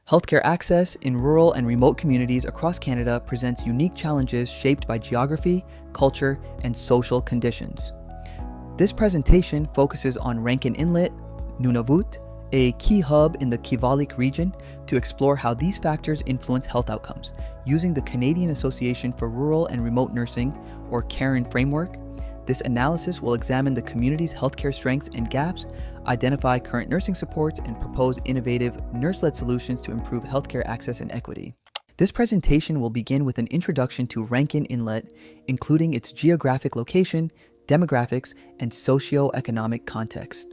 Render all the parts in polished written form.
Healthcare access in rural and remote communities across Canada presents unique challenges shaped by geography, culture, and social conditions. This presentation focuses on Rankin Inlet, Nunavut, a key hub in the Kivalliq region, to explore how these factors influence health outcomes. Using the Canadian Association for Rural and Remote Nursing, or CARIN framework, this analysis will examine the community's healthcare strengths and gaps, identify current nursing supports, and propose innovative nurse-led solutions to improve healthcare access and equity. This presentation will begin with an introduction to Rankin Inlet, including its geographic location, demographics, and socio-economic context.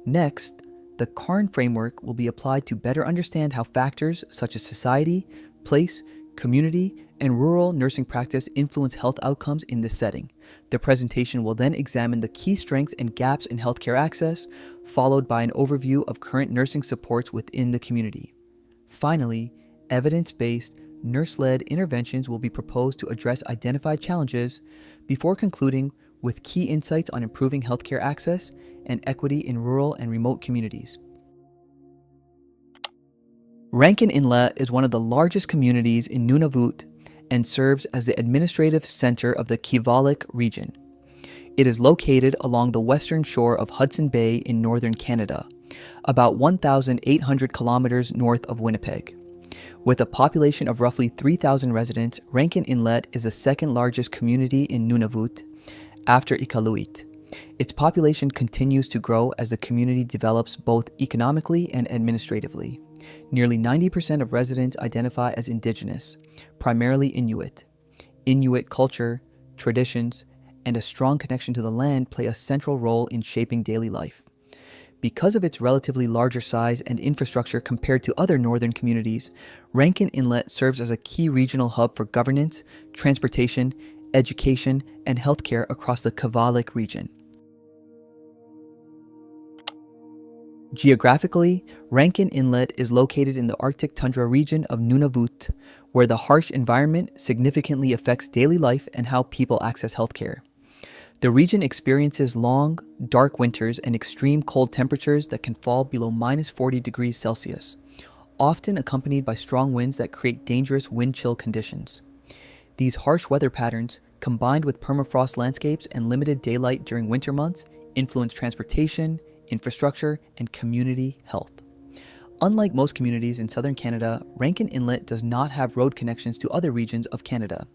Next, the CARIN framework will be applied to better understand how factors such as society, place, community, and rural nursing practice influence health outcomes in this setting. The presentation will then examine the key strengths and gaps in healthcare access, followed by an overview of current nursing supports within the community. Finally, evidence-based, nurse-led interventions will be proposed to address identified challenges before concluding with key insights on improving healthcare access and equity in rural and remote communities. Rankin Inlet is one of the largest communities in Nunavut and serves as the administrative center of the Kivalliq region. It is located along the western shore of Hudson Bay in northern Canada, about 1,800 kilometers north of Winnipeg. With a population of roughly 3,000 residents, Rankin Inlet is the second largest community in Nunavut after Iqaluit. Its population continues to grow as the community develops both economically and administratively. Nearly 90% of residents identify as Indigenous, primarily Inuit. Inuit culture, traditions, and a strong connection to the land play a central role in shaping daily life. Because of its relatively larger size and infrastructure compared to other northern communities, Rankin Inlet serves as a key regional hub for governance, transportation, education, and healthcare across the Kivalliq region. Geographically, Rankin Inlet is located in the Arctic tundra region of Nunavut, where the harsh environment significantly affects daily life and how people access healthcare. The region experiences long, dark winters and extreme cold temperatures that can fall below -40 degrees Celsius, often accompanied by strong winds that create dangerous wind chill conditions. These harsh weather patterns, combined with permafrost landscapes and limited daylight during winter months, influence transportation, infrastructure, and community health. Unlike most communities in southern Canada, Rankin Inlet does not have road connections to other regions of Canada.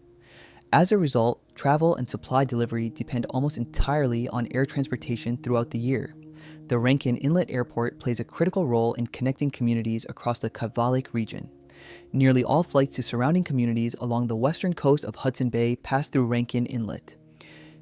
As a result, travel and supply delivery depend almost entirely on air transportation throughout the year. The Rankin Inlet Airport plays a critical role in connecting communities across the Kivalliq region. Nearly all flights to surrounding communities along the western coast of Hudson Bay pass through Rankin Inlet.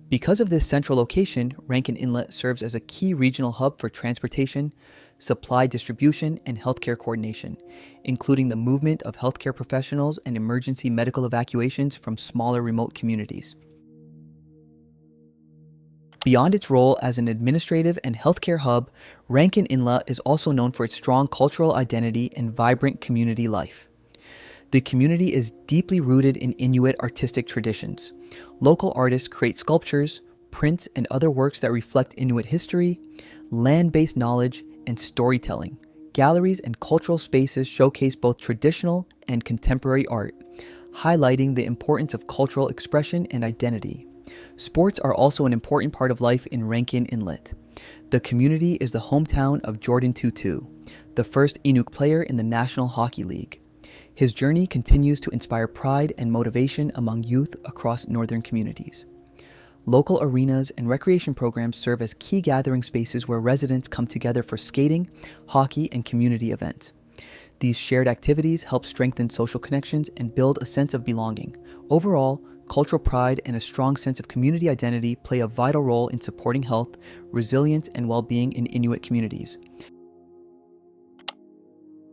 Because of this central location, Rankin Inlet serves as a key regional hub for transportation, supply distribution, and healthcare coordination, including the movement of healthcare professionals and emergency medical evacuations from smaller remote communities. Beyond its role as an administrative and healthcare hub, Rankin Inlet is also known for its strong cultural identity and vibrant community life. The community is deeply rooted in Inuit artistic traditions. Local artists create sculptures, prints, and other works that reflect Inuit history, land-based knowledge, and storytelling. Galleries and cultural spaces showcase both traditional and contemporary art, highlighting the importance of cultural expression and identity. Sports are also an important part of life in Rankin Inlet. The community is the hometown of Jordan Tutu, the first Inuk player in the National Hockey League. His journey continues to inspire pride and motivation among youth across northern communities. Local arenas and recreation programs serve as key gathering spaces where residents come together for skating, hockey, and community events. These shared activities help strengthen social connections and build a sense of belonging. Overall, cultural pride and a strong sense of community identity play a vital role in supporting health, resilience, and well-being in Inuit communities.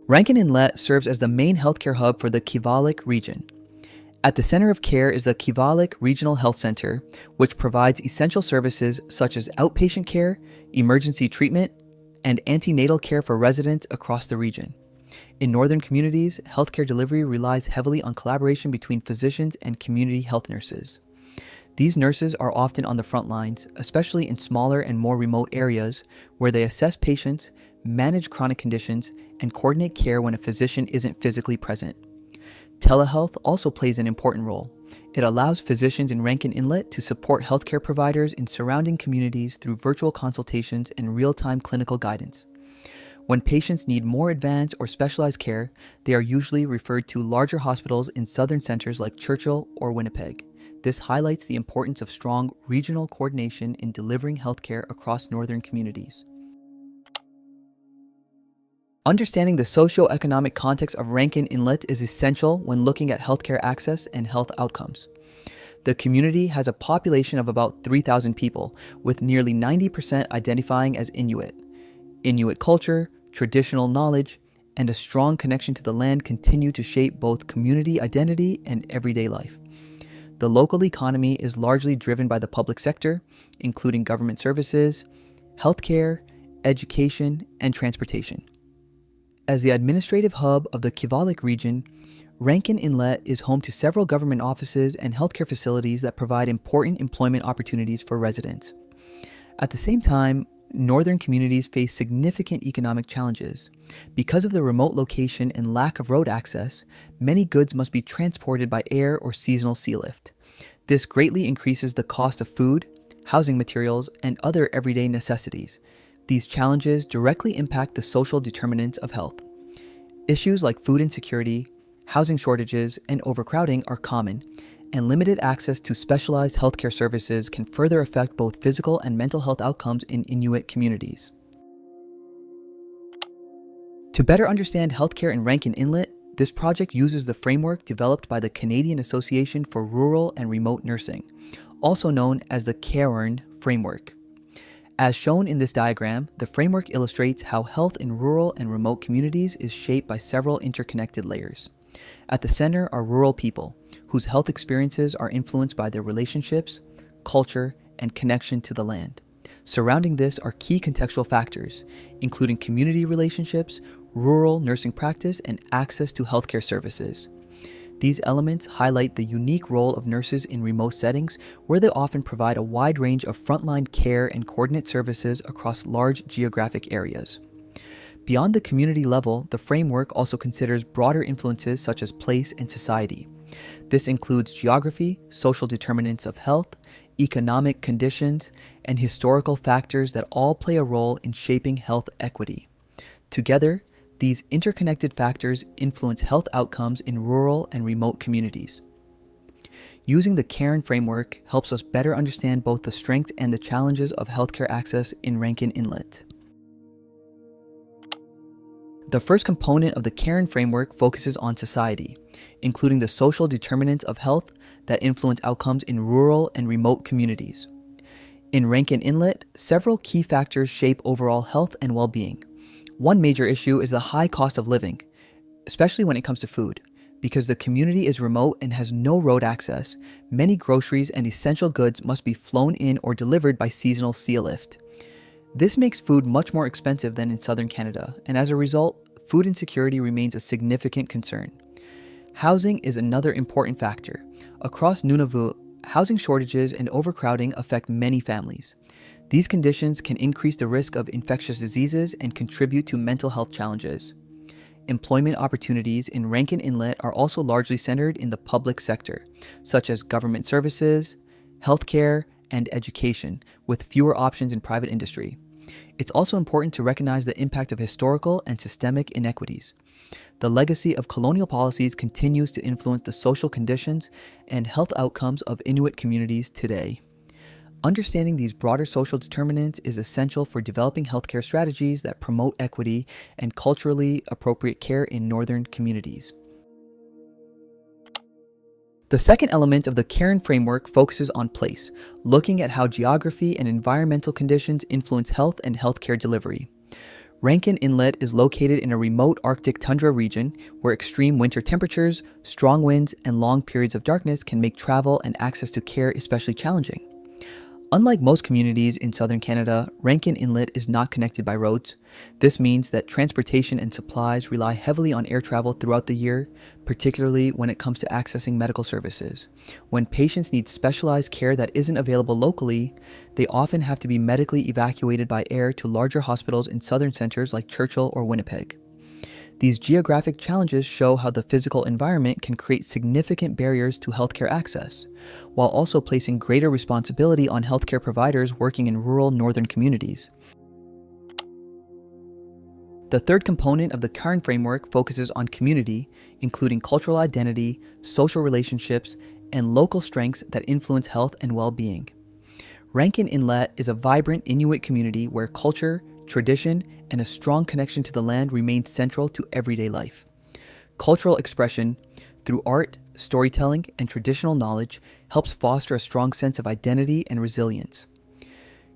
Rankin Inlet serves as the main healthcare hub for the Kivalliq region. At the center of care is the Kivalliq Regional Health Center, which provides essential services such as outpatient care, emergency treatment, and antenatal care for residents across the region. In northern communities, healthcare delivery relies heavily on collaboration between physicians and community health nurses. These nurses are often on the front lines, especially in smaller and more remote areas, where they assess patients, manage chronic conditions, and coordinate care when a physician isn't physically present. Telehealth also plays an important role. It allows physicians in Rankin Inlet to support healthcare providers in surrounding communities through virtual consultations and real-time clinical guidance. When patients need more advanced or specialized care, they are usually referred to larger hospitals in southern centers like Churchill or Winnipeg. This highlights the importance of strong regional coordination in delivering healthcare across northern communities. Understanding the socio-economic context of Rankin Inlet is essential when looking at healthcare access and health outcomes. The community has a population of about 3,000 people, with nearly 90% identifying as Inuit. Inuit culture, traditional knowledge, and a strong connection to the land continue to shape both community identity and everyday life. The local economy is largely driven by the public sector, including government services, healthcare, education, and transportation. As the administrative hub of the Kivalik region, Rankin Inlet is home to several government offices and healthcare facilities that provide important employment opportunities for residents. At the same time, northern communities face significant economic challenges. Because of the remote location and lack of road access, many goods must be transported by air or seasonal sea lift. This greatly increases the cost of food, housing materials, and other everyday necessities. These challenges directly impact the social determinants of health. Issues like food insecurity, housing shortages, and overcrowding are common, and limited access to specialized healthcare services can further affect both physical and mental health outcomes in Inuit communities. To better understand healthcare in Rankin Inlet, this project uses the framework developed by the Canadian Association for Rural and Remote Nursing, also known as the CARN framework. As shown in this diagram, the framework illustrates how health in rural and remote communities is shaped by several interconnected layers. At the center are rural people, whose health experiences are influenced by their relationships, culture, and connection to the land. Surrounding this are key contextual factors, including community relationships, rural nursing practice, and access to healthcare services. These elements highlight the unique role of nurses in remote settings, where they often provide a wide range of frontline care and coordinate services across large geographic areas. Beyond the community level, the framework also considers broader influences such as place and society. This includes geography, social determinants of health, economic conditions, and historical factors that all play a role in shaping health equity. Together, these interconnected factors influence health outcomes in rural and remote communities. Using the CARN framework helps us better understand both the strengths and the challenges of healthcare access in Rankin Inlet. The first component of the CARN framework focuses on society, including the social determinants of health that influence outcomes in rural and remote communities. In Rankin Inlet, several key factors shape overall health and well-being. One major issue is the high cost of living, especially when it comes to food. Because the community is remote and has no road access, many groceries and essential goods must be flown in or delivered by seasonal sea lift. This makes food much more expensive than in southern Canada, and as a result, food insecurity remains a significant concern. Housing is another important factor. Across Nunavut, housing shortages and overcrowding affect many families. These conditions can increase the risk of infectious diseases and contribute to mental health challenges. Employment opportunities in Rankin Inlet are also largely centered in the public sector, such as government services, healthcare, and education, with fewer options in private industry. It's also important to recognize the impact of historical and systemic inequities. The legacy of colonial policies continues to influence the social conditions and health outcomes of Inuit communities today. Understanding these broader social determinants is essential for developing healthcare strategies that promote equity and culturally appropriate care in northern communities. The second element of the CARN framework focuses on place, looking at how geography and environmental conditions influence health and healthcare delivery. Rankin Inlet is located in a remote Arctic tundra region where extreme winter temperatures, strong winds, and long periods of darkness can make travel and access to care especially challenging. Unlike most communities in southern Canada, Rankin Inlet is not connected by roads. This means that transportation and supplies rely heavily on air travel throughout the year, particularly when it comes to accessing medical services. When patients need specialized care that isn't available locally, they often have to be medically evacuated by air to larger hospitals in southern centers like Churchill or Winnipeg. These geographic challenges show how the physical environment can create significant barriers to healthcare access, while also placing greater responsibility on healthcare providers working in rural northern communities. The third component of the Cairn framework focuses on community, including cultural identity, social relationships, and local strengths that influence health and well-being. Rankin Inlet is a vibrant Inuit community where culture, tradition, and a strong connection to the land remain central to everyday life. Cultural expression, through art, storytelling, and traditional knowledge, helps foster a strong sense of identity and resilience.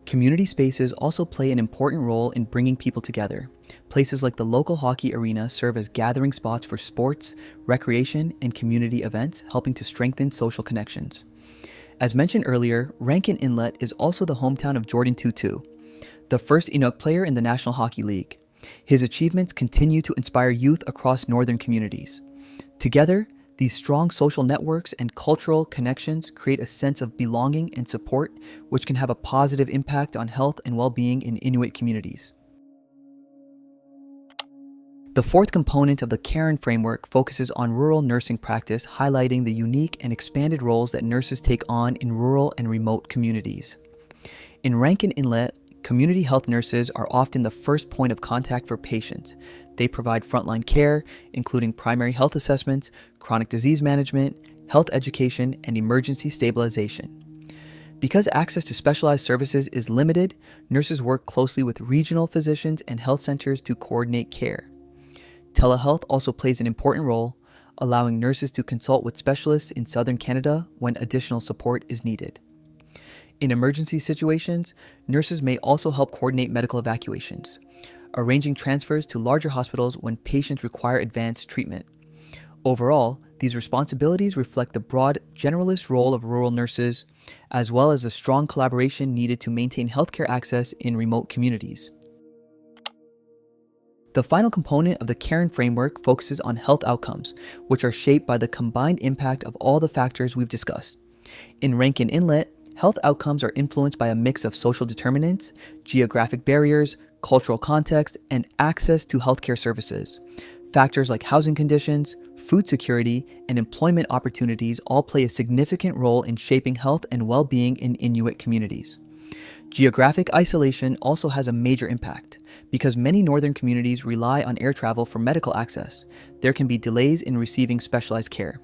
Community spaces also play an important role in bringing people together. Places like the local hockey arena serve as gathering spots for sports, recreation, and community events, helping to strengthen social connections. As mentioned earlier, Rankin Inlet is also the hometown of Jordan Tutu, the first Inuk player in the National Hockey League. His achievements continue to inspire youth across northern communities. Together, these strong social networks and cultural connections create a sense of belonging and support, which can have a positive impact on health and well-being in Inuit communities. The fourth component of the Cairn framework focuses on rural nursing practice, highlighting the unique and expanded roles that nurses take on in rural and remote communities. In Rankin Inlet, community health nurses are often the first point of contact for patients. They provide frontline care, including primary health assessments, chronic disease management, health education, and emergency stabilization. Because access to specialized services is limited, nurses work closely with regional physicians and health centers to coordinate care. Telehealth also plays an important role, allowing nurses to consult with specialists in southern Canada when additional support is needed. In emergency situations, nurses may also help coordinate medical evacuations, arranging transfers to larger hospitals when patients require advanced treatment. Overall, these responsibilities reflect the broad generalist role of rural nurses, as well as the strong collaboration needed to maintain healthcare access in remote communities. The final component of the Cairn framework focuses on health outcomes, which are shaped by the combined impact of all the factors we've discussed. In Rankin Inlet, health outcomes are influenced by a mix of social determinants, geographic barriers, cultural context, and access to healthcare services. Factors like housing conditions, food security, and employment opportunities all play a significant role in shaping health and well-being in Inuit communities. Geographic isolation also has a major impact. Because many northern communities rely on air travel for medical access, there can be delays in receiving specialized care.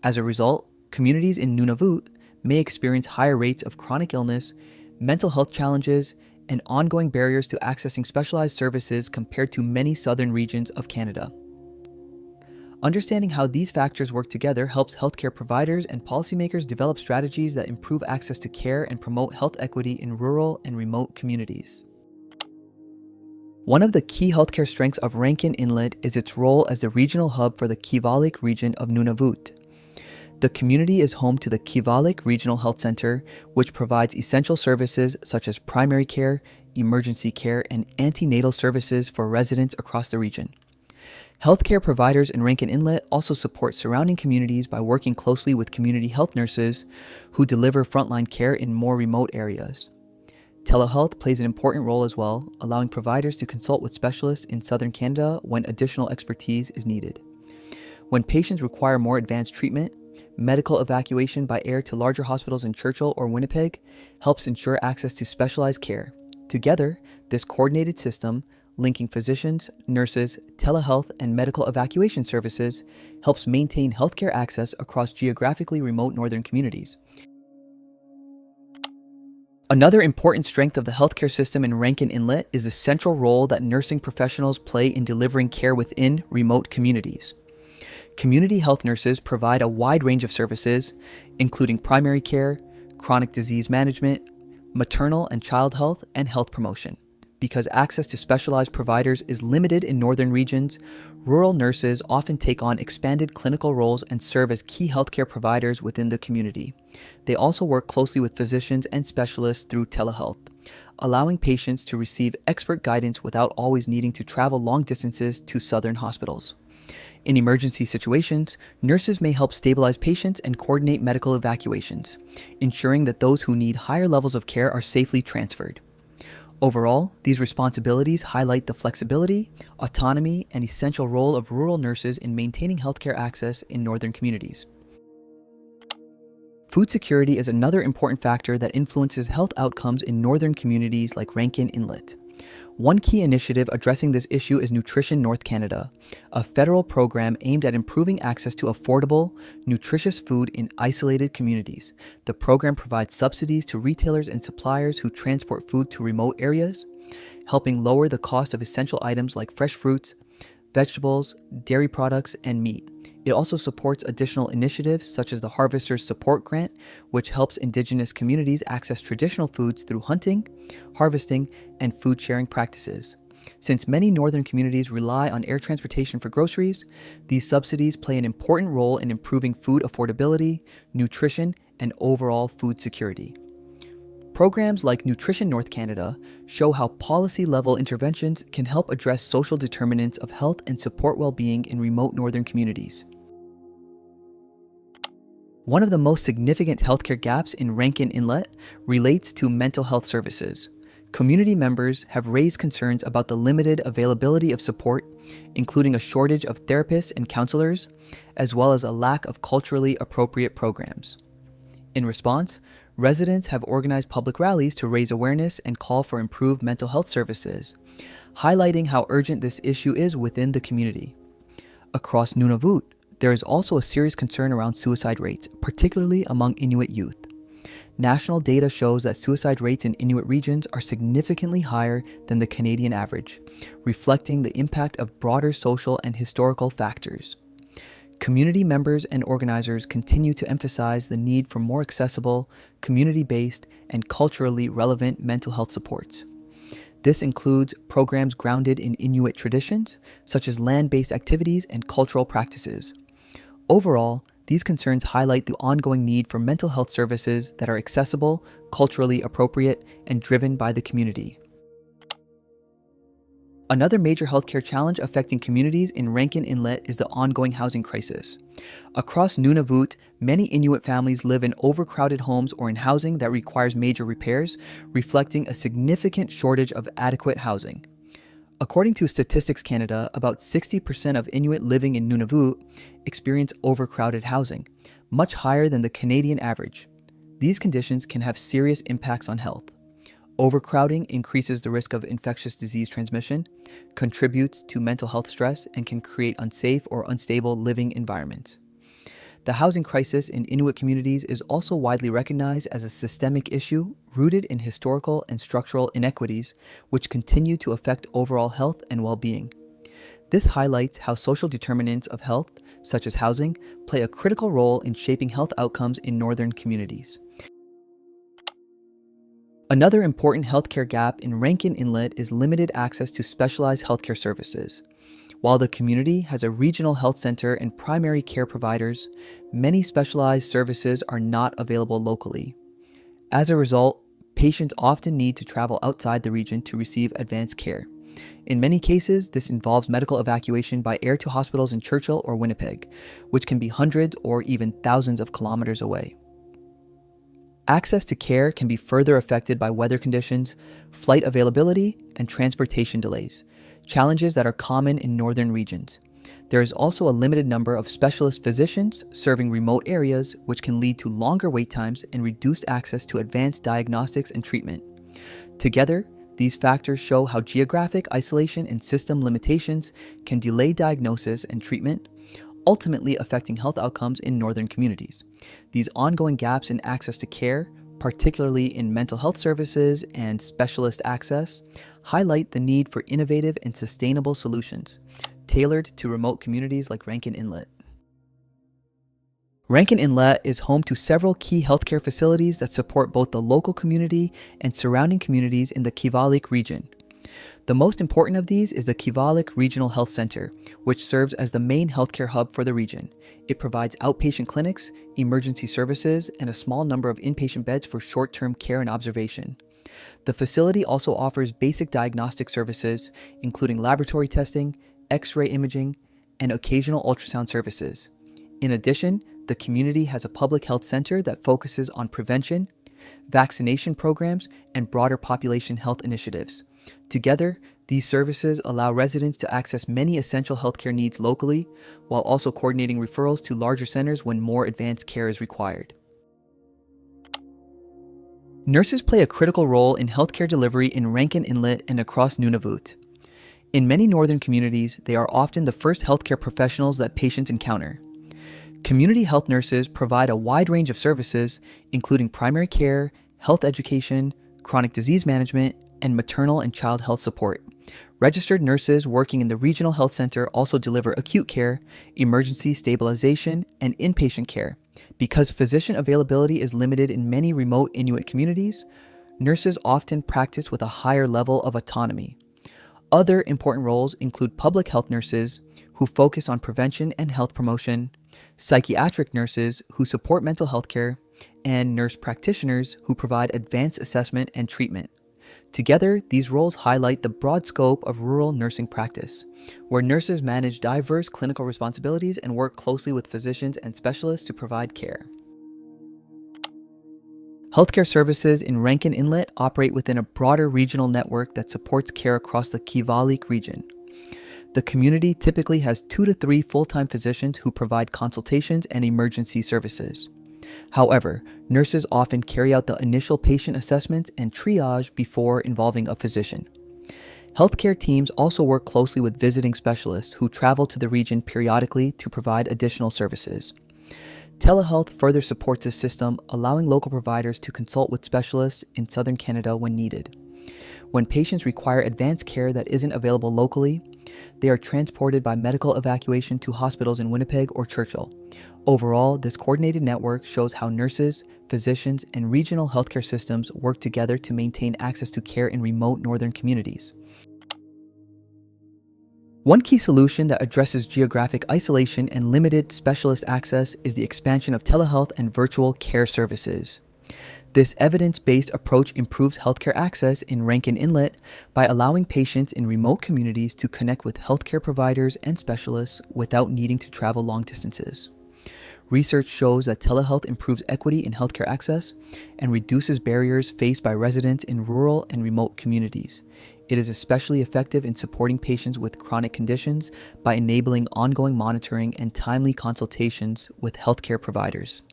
As a result, communities in Nunavut may experience higher rates of chronic illness, mental health challenges, and ongoing barriers to accessing specialized services compared to many southern regions of Canada. Understanding how these factors work together helps healthcare providers and policymakers develop strategies that improve access to care and promote health equity in rural and remote communities. One of the key healthcare strengths of Rankin Inlet is its role as the regional hub for the Kivalik region of Nunavut. The community is home to the Kivalik Regional Health Center, which provides essential services such as primary care, emergency care, and antenatal services for residents across the region. Healthcare providers in Rankin Inlet also support surrounding communities by working closely with community health nurses who deliver frontline care in more remote areas. Telehealth plays an important role as well, allowing providers to consult with specialists in southern Canada when additional expertise is needed. When patients require more advanced treatment, medical evacuation by air to larger hospitals in Churchill or Winnipeg helps ensure access to specialized care. Together, this coordinated system, linking physicians, nurses, telehealth, and medical evacuation services, helps maintain healthcare access across geographically remote northern communities. Another important strength of the healthcare system in Rankin Inlet is the central role that nursing professionals play in delivering care within remote communities. Community health nurses provide a wide range of services, including primary care, chronic disease management, maternal and child health, and health promotion. Because access to specialized providers is limited in northern regions, rural nurses often take on expanded clinical roles and serve as key healthcare providers within the community. They also work closely with physicians and specialists through telehealth, allowing patients to receive expert guidance without always needing to travel long distances to southern hospitals. In emergency situations, nurses may help stabilize patients and coordinate medical evacuations, ensuring that those who need higher levels of care are safely transferred. Overall, these responsibilities highlight the flexibility, autonomy, and essential role of rural nurses in maintaining healthcare access in northern communities. Food security is another important factor that influences health outcomes in northern communities like Rankin Inlet. One key initiative addressing this issue is Nutrition North Canada, a federal program aimed at improving access to affordable, nutritious food in isolated communities. The program provides subsidies to retailers and suppliers who transport food to remote areas, helping lower the cost of essential items like fresh fruits, vegetables, dairy products, and meat. It also supports additional initiatives such as the Harvesters Support Grant, which helps Indigenous communities access traditional foods through hunting, harvesting, and food sharing practices. Since many northern communities rely on air transportation for groceries, these subsidies play an important role in improving food affordability, nutrition, and overall food security. Programs like Nutrition North Canada show how policy-level interventions can help address social determinants of health and support well-being in remote northern communities. One of the most significant healthcare gaps in Rankin Inlet relates to mental health services. Community members have raised concerns about the limited availability of support, including a shortage of therapists and counselors, as well as a lack of culturally appropriate programs. In response, residents have organized public rallies to raise awareness and call for improved mental health services, highlighting how urgent this issue is within the community. Across Nunavut, there is also a serious concern around suicide rates, particularly among Inuit youth. National data shows that suicide rates in Inuit regions are significantly higher than the Canadian average, reflecting the impact of broader social and historical factors. Community members and organizers continue to emphasize the need for more accessible, community-based, and culturally relevant mental health supports. This includes programs grounded in Inuit traditions, such as land-based activities and cultural practices. Overall, these concerns highlight the ongoing need for mental health services that are accessible, culturally appropriate, and driven by the community. Another major healthcare challenge affecting communities in Rankin Inlet is the ongoing housing crisis. Across Nunavut, many Inuit families live in overcrowded homes or in housing that requires major repairs, reflecting a significant shortage of adequate housing. According to Statistics Canada, about 60% of Inuit living in Nunavut experience overcrowded housing, much higher than the Canadian average. These conditions can have serious impacts on health. Overcrowding increases the risk of infectious disease transmission, contributes to mental health stress, and can create unsafe or unstable living environments. The housing crisis in Inuit communities is also widely recognized as a systemic issue rooted in historical and structural inequities, which continue to affect overall health and well-being. This highlights how social determinants of health, such as housing, play a critical role in shaping health outcomes in northern communities. Another important healthcare gap in Rankin Inlet is limited access to specialized healthcare services. While the community has a regional health center and primary care providers, many specialized services are not available locally. As a result, patients often need to travel outside the region to receive advanced care. In many cases, this involves medical evacuation by air to hospitals in Churchill or Winnipeg, which can be hundreds or even thousands of kilometers away. Access to care can be further affected by weather conditions, flight availability, and transportation delays, challenges that are common in northern regions. There is also a limited number of specialist physicians serving remote areas, which can lead to longer wait times and reduced access to advanced diagnostics and treatment. Together, these factors show how geographic isolation and system limitations can delay diagnosis and treatment, ultimately affecting health outcomes in northern communities. These ongoing gaps in access to care, particularly in mental health services and specialist access, highlight the need for innovative and sustainable solutions, tailored to remote communities like Rankin Inlet. Rankin Inlet is home to several key healthcare facilities that support both the local community and surrounding communities in the Kivalliq region. The most important of these is the Kivalik Regional Health Center, which serves as the main healthcare hub for the region. It provides outpatient clinics, emergency services, and a small number of inpatient beds for short-term care and observation. The facility also offers basic diagnostic services, including laboratory testing, X-ray imaging, and occasional ultrasound services. In addition, the community has a public health center that focuses on prevention, vaccination programs, and broader population health initiatives. Together, these services allow residents to access many essential healthcare needs locally, while also coordinating referrals to larger centers when more advanced care is required. Nurses play a critical role in healthcare delivery in Rankin Inlet and across Nunavut. In many northern communities, they are often the first healthcare professionals that patients encounter. Community health nurses provide a wide range of services, including primary care, health education, chronic disease management, and maternal and child health support. Registered nurses working in the regional health center also deliver acute care, emergency stabilization, and inpatient care. Because physician availability is limited in many remote Inuit communities, nurses often practice with a higher level of autonomy. Other important roles include public health nurses, who focus on prevention and health promotion, psychiatric nurses, who support mental health care, and nurse practitioners, who provide advanced assessment and treatment. Together, these roles highlight the broad scope of rural nursing practice, where nurses manage diverse clinical responsibilities and work closely with physicians and specialists to provide care. Healthcare services in Rankin Inlet operate within a broader regional network that supports care across the Kivalik region. The community typically has 2 to 3 full-time physicians who provide consultations and emergency services. However, nurses often carry out the initial patient assessments and triage before involving a physician. Healthcare teams also work closely with visiting specialists who travel to the region periodically to provide additional services. Telehealth further supports this system, allowing local providers to consult with specialists in southern Canada when needed. When patients require advanced care that isn't available locally, they are transported by medical evacuation to hospitals in Winnipeg or Churchill. Overall, this coordinated network shows how nurses, physicians, and regional healthcare systems work together to maintain access to care in remote northern communities. One key solution that addresses geographic isolation and limited specialist access is the expansion of telehealth and virtual care services. This evidence-based approach improves healthcare access in Rankin Inlet by allowing patients in remote communities to connect with healthcare providers and specialists without needing to travel long distances. Research shows that telehealth improves equity in healthcare access and reduces barriers faced by residents in rural and remote communities. It is especially effective in supporting patients with chronic conditions by enabling ongoing monitoring and timely consultations with healthcare providers.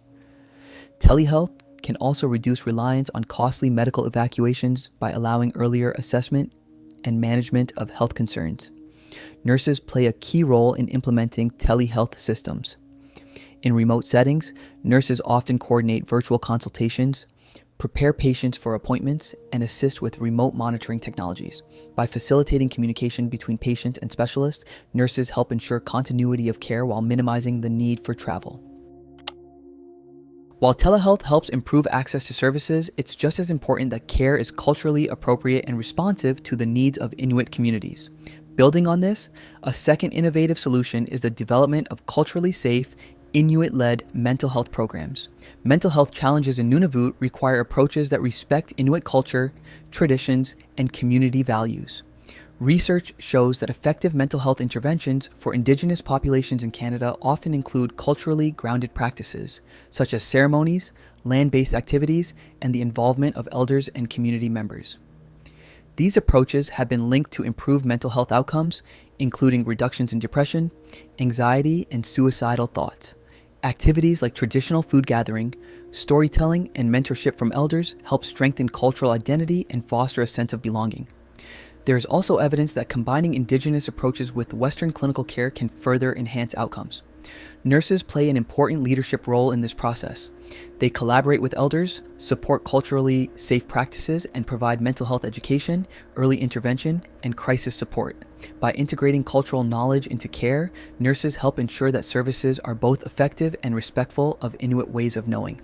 Telehealth can also reduce reliance on costly medical evacuations by allowing earlier assessment and management of health concerns. Nurses play a key role in implementing telehealth systems. In remote settings, nurses often coordinate virtual consultations, prepare patients for appointments, and assist with remote monitoring technologies. By facilitating communication between patients and specialists, nurses help ensure continuity of care while minimizing the need for travel. While telehealth helps improve access to services, it's just as important that care is culturally appropriate and responsive to the needs of Inuit communities. Building on this, a second innovative solution is the development of culturally safe, Inuit-led mental health programs. Mental health challenges in Nunavut require approaches that respect Inuit culture, traditions, and community values. Research shows that effective mental health interventions for Indigenous populations in Canada often include culturally grounded practices, such as ceremonies, land-based activities, and the involvement of elders and community members. These approaches have been linked to improved mental health outcomes, including reductions in depression, anxiety, and suicidal thoughts. Activities like traditional food gathering, storytelling, and mentorship from elders help strengthen cultural identity and foster a sense of belonging. There is also evidence that combining Indigenous approaches with Western clinical care can further enhance outcomes. Nurses play an important leadership role in this process. They collaborate with elders, support culturally safe practices, and provide mental health education, early intervention, and crisis support. By integrating cultural knowledge into care, nurses help ensure that services are both effective and respectful of Inuit ways of knowing.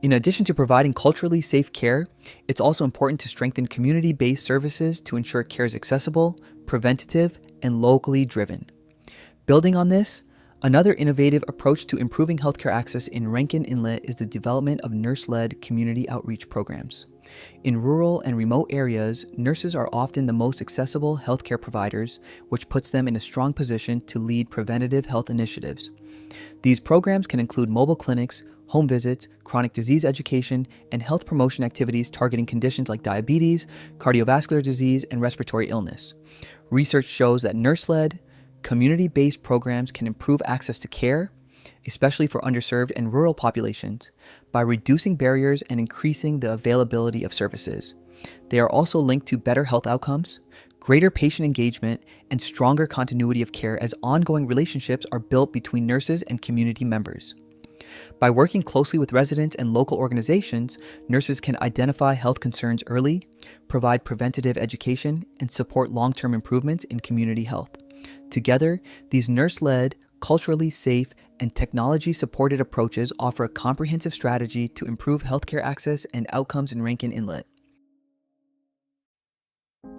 In addition to providing culturally safe care, it's also important to strengthen community-based services to ensure care is accessible, preventative, and locally driven. Building on this, another innovative approach to improving healthcare access in Rankin Inlet is the development of nurse-led community outreach programs. In rural and remote areas, nurses are often the most accessible healthcare providers, which puts them in a strong position to lead preventative health initiatives. These programs can include mobile clinics, home visits, chronic disease education, and health promotion activities targeting conditions like diabetes, cardiovascular disease, and respiratory illness. Research shows that nurse-led, community-based programs can improve access to care, especially for underserved and rural populations, by reducing barriers and increasing the availability of services. They are also linked to better health outcomes, greater patient engagement, and stronger continuity of care as ongoing relationships are built between nurses and community members. By working closely with residents and local organizations, nurses can identify health concerns early, provide preventative education, and support long-term improvements in community health. Together, these nurse-led, culturally safe, and technology-supported approaches offer a comprehensive strategy to improve healthcare access and outcomes in Rankin Inlet.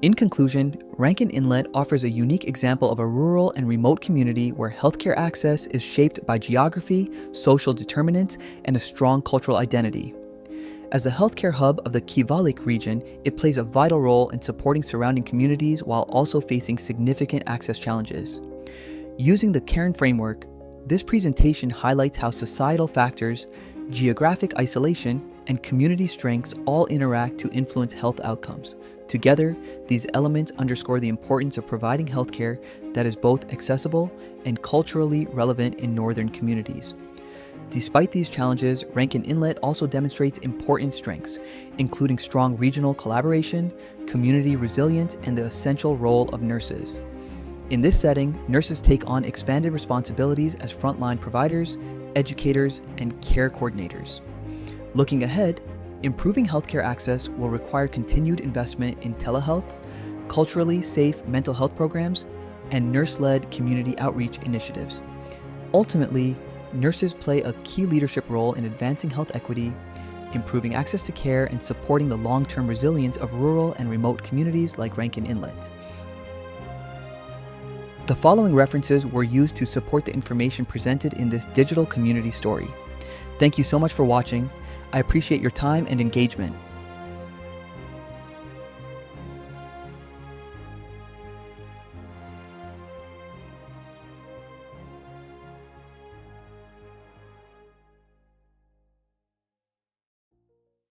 In conclusion, Rankin Inlet offers a unique example of a rural and remote community where healthcare access is shaped by geography, social determinants, and a strong cultural identity. As the healthcare hub of the Kivalik region, it plays a vital role in supporting surrounding communities while also facing significant access challenges. Using the Cairn framework, this presentation highlights how societal factors, geographic isolation, and community strengths all interact to influence health outcomes. Together, these elements underscore the importance of providing healthcare that is both accessible and culturally relevant in northern communities. Despite these challenges, Rankin Inlet also demonstrates important strengths, including strong regional collaboration, community resilience, and the essential role of nurses. In this setting, nurses take on expanded responsibilities as frontline providers, educators, and care coordinators. Looking ahead, improving healthcare access will require continued investment in telehealth, culturally safe mental health programs, and nurse-led community outreach initiatives. Ultimately, nurses play a key leadership role in advancing health equity, improving access to care, and supporting the long-term resilience of rural and remote communities like Rankin Inlet. The following references were used to support the information presented in this digital community story. Thank you so much for watching. I appreciate your time and engagement.